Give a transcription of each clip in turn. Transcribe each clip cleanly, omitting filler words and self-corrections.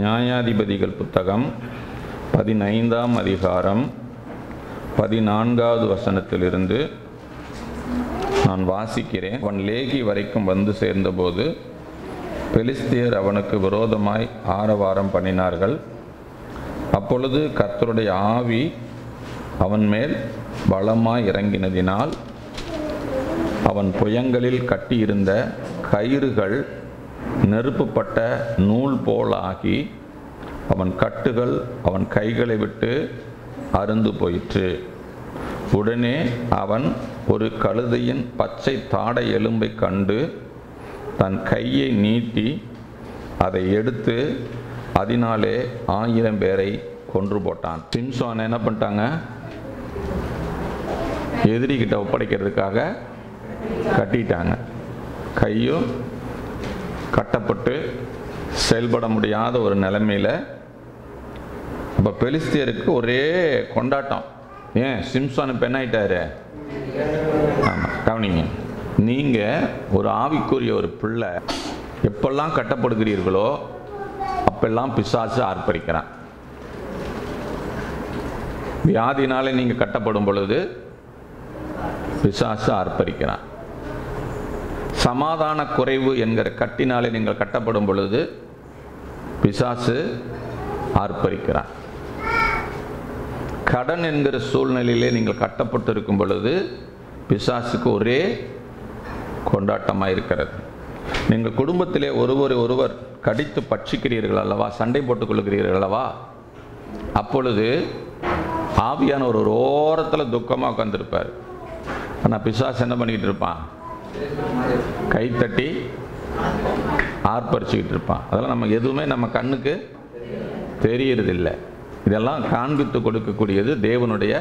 நியாயாதிபதிகள் புத்தகம் 15ஆம் அதிகாரம் 14வது வசனத்திலிருந்து நான் வாசிக்கிறேன். அவன் லேகி வரைக்கும் வந்து சேர்ந்தபோது பெலிஸ்தியர் அவனுக்கு விரோதமாய் ஆரவாரம் பண்ணினார்கள். அப்பொழுது கர்த்தருடைய ஆவி அவன் மேல் பலமாய் இறங்கினதினால் அவன் புயங்களில் கட்டியிருந்த கயிறுகள் நெருப்புப்பட்ட நூல் போல் ஆகி அவன் கட்டுகள் அவன் கைகளை விட்டு அருந்து போயிற்று. உடனே அவன் ஒரு கழுதையின் பச்சை தாடை எலும்பை கண்டு தன் கையை நீட்டி அதை எடுத்து அதனாலே 1000 பேரை கொன்று போட்டான். சிம்சோன் என்ன பண்ணிட்டாங்க? எதிரிகிட்ட ஒப்படைக்கிறதுக்காக கட்டிட்டாங்க. கையும் கட்டப்பட்டு செயல்பட முடியாத ஒரு நிலைமையில் இப்போ பெலிஸ்தியருக்கு ஒரே கொண்டாட்டம். ஏன் சிம்சோன் பெண்ணாயிட்டாரு? ஆமாம், கவனிங்க. நீங்கள் ஒரு ஆவிக்குரிய ஒரு பிள்ளை எப்பெல்லாம் கட்டப்படுகிறீர்களோ அப்பெல்லாம் பிசாசு ஆர்ப்பரிக்கிறான். வியாதினாலே நீங்கள் கட்டப்படும் பொழுது பிசாசு ஆர்ப்பரிக்கிறான். சமாதான குறைவு என்கிற கட்டினாலே நீங்கள் கட்டப்படும் பொழுது பிசாசு ஆர்ப்பரிக்கிறான். கடன் என்கிற சூழ்நிலையிலே நீங்கள் கட்டப்பட்டு இருக்கும் பொழுது பிசாசுக்கு ஒரே கொண்டாட்டமாக இருக்கிறது. நீங்கள் குடும்பத்திலே ஒருவர் கடித்து பட்சிக்கிறீர்கள் அல்லவா, சண்டை போட்டுக் கொள்கிறீர்கள் அல்லவா, அப்பொழுது ஆவியான ஒரு ஓரத்தில் துக்கமாக உட்காந்துருப்பார். ஆனால் பிசாசு என்ன பண்ணிக்கிட்டு இருப்பான்? கைத்தட்டி ஆர்ப்பரிச்சுக்கிட்டு இருப்பான். அதெல்லாம் நம்ம எதுவுமே நம்ம கண்ணுக்கு தெரியறதில்லை. இதெல்லாம் காண்பித்து கொடுக்கக்கூடியது தேவனுடைய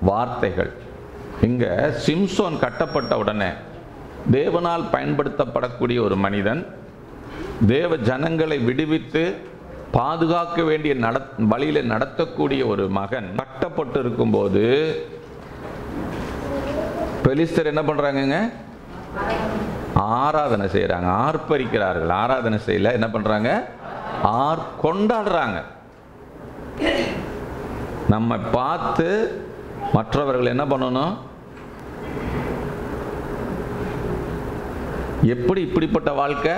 வார்த்தைகள். இங்கே சிம்சோன் கட்டப்பட்ட உடனே தேவனால் பயன்படுத்தப்படக்கூடிய ஒரு மனிதன், தேவ ஜனங்களை விடுவித்து பாதுகாக்க வேண்டிய வழியில் நடத்தக்கூடிய ஒரு மகன் கட்டப்பட்டு இருக்கும்போது பெலிஸ்தர் என்ன பண்ணுறாங்கங்க? ஆராதனை செய்கிறாங்க, ஆர்ப்பரிக்கிறார்கள். ஆராதனை செய்யல, என்ன பண்ணுறாங்க? கொண்டாடுறாங்க. நம்ம பார்த்து மற்றவர்கள் என்ன பண்ணணும்? எப்படி இப்படிப்பட்ட வாழ்க்கை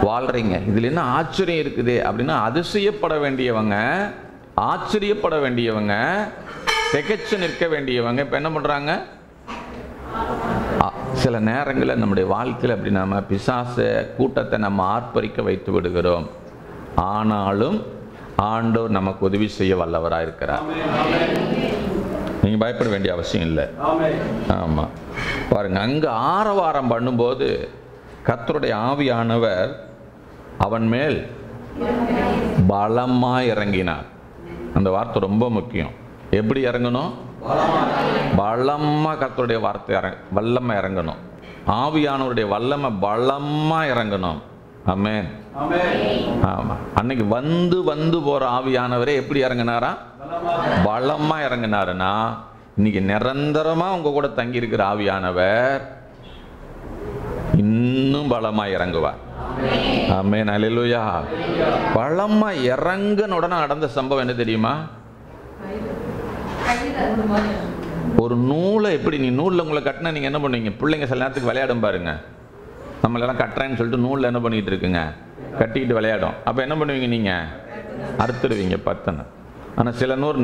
வாழ்றீங்க, இதில் என்ன ஆச்சரியம் இருக்குது அப்படின்னா அதிசயப்பட வேண்டியவங்க, ஆச்சரியப்பட வேண்டியவங்க, திகைச்சு நிற்க வேண்டியவங்க இப்போ என்ன பண்ணுறாங்க? சில நேரங்களில் நம்முடைய வாழ்க்கையில் அப்படி நம்ம பிசாச கூட்டத்தை நம்ம ஆர்ப்பரிக்க வைத்து விடுகிறோம். ஆனாலும் ஆண்டவர் நமக்கு உதவி செய்ய வல்லவராக இருக்கிறார். நீங்கள் பயப்பட வேண்டிய அவசியம் இல்லை. ஆமாம், பாருங்க, அங்கே ஆரவாரம் பண்ணும்போது கர்த்தருடைய ஆவியானவர் அவன் மேல் பலமாக இறங்கினார். அந்த வார்த்தை ரொம்ப முக்கியம். எப்படி இறங்கணும்? பலமா. கர்த்தருடைய வார்த்தை வல்லமை இறங்கணும். ஆவியானவருடைய வல்லமை பலமா இறங்கணும். ஆமென். ஆமா, அன்னைக்கு வந்து போற ஆவியானவரே எப்படி இறங்கினாரா? பலமா இறங்கினாருன்னா இன்னைக்கு நிரந்தரமா உங்க கூட தங்கி இருக்கிற ஆவியானவர் இன்னும் பலமா இறங்குவார். ஆமென், அல்லேலூயா. பலமா இறங்கின உடனே நடந்த சம்பவம் என்ன தெரியுமா? ஒரு நூலை எப்படி நீ நூலில் உங்களை கட்டினா நீங்கள் என்ன பண்ணுவீங்க? பிள்ளைங்க சில நேரத்துக்கு விளையாடும் பாருங்க. நம்மளெல்லாம் கட்டுறேன்னு சொல்லிட்டு நூலில் என்ன பண்ணிக்கிட்டு இருக்குங்க? கட்டிக்கிட்டு விளையாடும். அப்போ என்ன பண்ணுவீங்க? நீங்கள் அறுத்துடுவீங்க பத்தனை. ஆனால் சில நூறு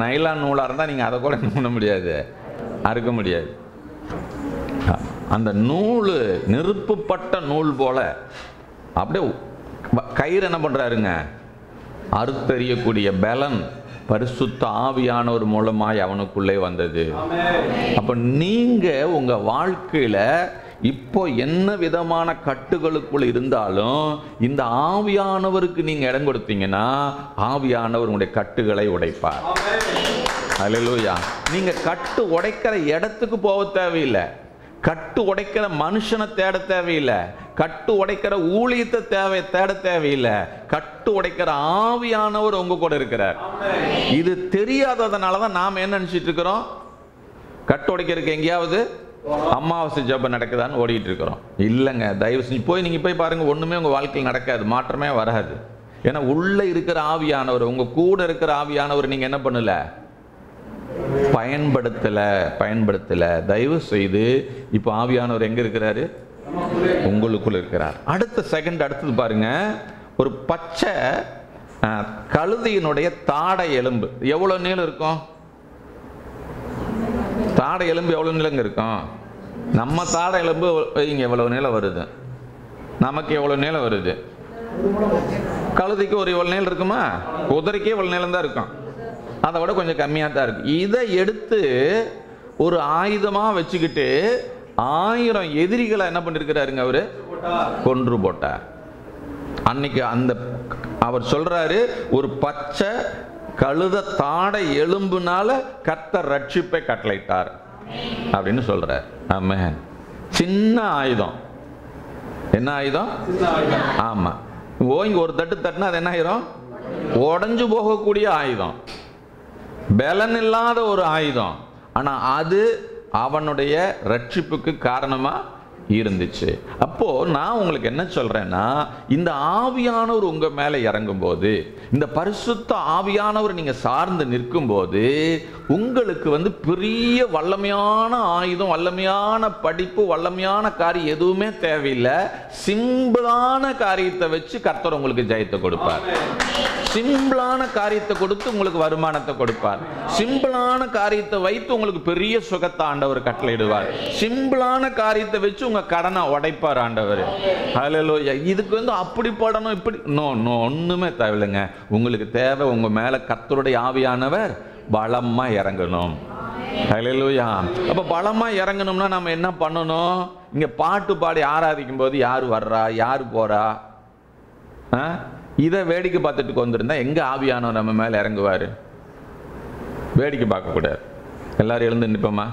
நைலான் நூலாக இருந்தால் நீங்கள் அதை கூட என்ன பண்ண முடியாது, அறுக்க முடியாது. அந்த நூல் நெருப்புப்பட்ட நூல் போல அப்படியே கயிறு என்ன பண்ணுறாருங்க? அறுத்தறியக்கூடிய பலன் பரிசுத்த ஆவியானவர் மூலமாய் அவனுக்குள்ளே வந்தது. அப்ப நீங்க உங்க வாழ்க்கையில இப்போ என்ன விதமான கட்டுகளுக்குள் இருந்தாலும் இந்த ஆவியானவருக்கு நீங்க இடம் கொடுத்தீங்கன்னா ஆவியானவர் உங்களுடைய கட்டுகளை உடைப்பார். அல்லேலூயா. நீங்க கட்டு உடைக்கிற இடத்துக்கு போக தேவையில்லை, கட்டு உடைக்கிற மனுஷனை தேட தேவையில்லை, கட்டு உடைக்கிற ஊழியத்தை தேட தேவையில்லை. கட்டு உடைக்கிற ஆவியானவர் உங்க கூட இருக்கிறார். இது தெரியாததுனால தான் நாம் என்ன நினைச்சிட்டு இருக்கிறோம்? கட்டு உடைக்கிறதுக்கு எங்கேயாவது அமாவாசை ஜெபம் நடக்குதான்னு ஓடிட்டு இருக்கிறோம். இல்லைங்க, தயவு செஞ்சு போய் நீங்கள் போய் பாருங்கள், ஒன்றுமே உங்கள் வாழ்க்கையில் நடக்காது, மாற்றமே வராது. ஏன்னா உள்ள இருக்கிற ஆவியானவர், உங்க கூட இருக்கிற ஆவியானவர் நீங்க என்ன பண்ணல, பயன்படுத்தல. தயவு செய்து இப்ப ஆவியானவர் எங்க இருக்கிறாரு? உங்களுக்குள்ள இருக்கிறார். அடுத்தது பாருங்க, ஒரு பச்சை கழுதையினுடைய தாடை எலும்பு எவ்வளவு நீளம் இருக்கும்? தாடை எலும்பு எவ்வளவு நீளங்க இருக்கும்? நம்ம தாடை எலும்பு இங்க எவ்வளவு நீளம் வருது, நமக்கு எவ்வளவு நீளம் வருது? கழுதைக்கு ஒரு இவ்வளவு நீளம் இருக்குமா? குதிரைக்கே இவ்வளவு நீளம் தான் இருக்கும், அதை விட கொஞ்சம் கம்மியாக தான் இருக்கு. இதை எடுத்து ஒரு ஆயுதமா வச்சுக்கிட்டு 1000 எதிரிகளை என்ன பண்ணிருக்கிறாருங்க, அவரு கொன்று போட்டார். அன்னைக்கு அந்த அவர் சொல்றாரு, ஒரு பச்சை கழுத தாடை எலும்புனால கர்த்தர் ரட்சிப்பை கட்டளையிட்டார் அப்படின்னு சொல்றார். ஆமென். சின்ன ஆயுதம். என்ன ஆயுதம்? ஆமா. இங்க ஒரு தட்டு தட்டுனா அது என்ன ஆயிரும்? உடஞ்சு போகக்கூடிய ஆயுதம், பலன் இல்லாத ஒரு ஆயுதம். ஆனா அது அவனுடைய ரட்சிப்புக்கு காரணமா இருந்துச்சு. அப்போ நான் உங்களுக்கு என்ன சொல்றேன்னா, இந்த ஆவியானவர் உங்க மேல இறங்கும் போது, இந்த பரிசுத்த ஆவியானவர் நீங்க சார்ந்து நிற்கும் போது, உங்களுக்கு பெரிய வல்லமையான ஆயுதம், வல்லமையான படிப்பு, வல்லமையான காரியம் எதுவுமே தேவையில்லை. சிம்பிளான காரியத்தை வச்சு கர்த்தர் உங்களுக்கு ஜெயத்தை கொடுப்பார். சிம்பிளான காரியத்தை கொடுத்து உங்களுக்கு வருமானத்தை கொடுப்பார். சிம்பிளான காரியத்தை வைத்து உங்களுக்கு பெரிய சுகத்தை ஆண்டவர் கட்டளையிடுவார். சிம்பிளான காரியத்தை வச்சு உங்க கடனை உடைப்பார் ஆண்டவர். ஹல்லேலூயா. இதுக்கு அப்படி படணும் இப்படி ஒண்ணுமே தேவையில்லைங்க. உங்களுக்கு தேவை, உங்க மேல கர்த்தருடைய ஆவியானவர் பலமா இறங்கணும். ஹல்லேலூயா. அப்ப பலமா இறங்கணும்னா நம்ம என்ன பண்ணணும்? இங்க பாட்டு பாடி ஆராதிக்கும் போது யாரு வர்றா, யாரு போறா, இதை வேடிக்கை பார்த்துட்டு வந்திருந்தா எங்க ஆவியானவர் நம்ம மேல இறங்குவாரு? வேடிக்கை பார்க்க கூடாது. எல்லாரும் எழுந்து நிற்போமா?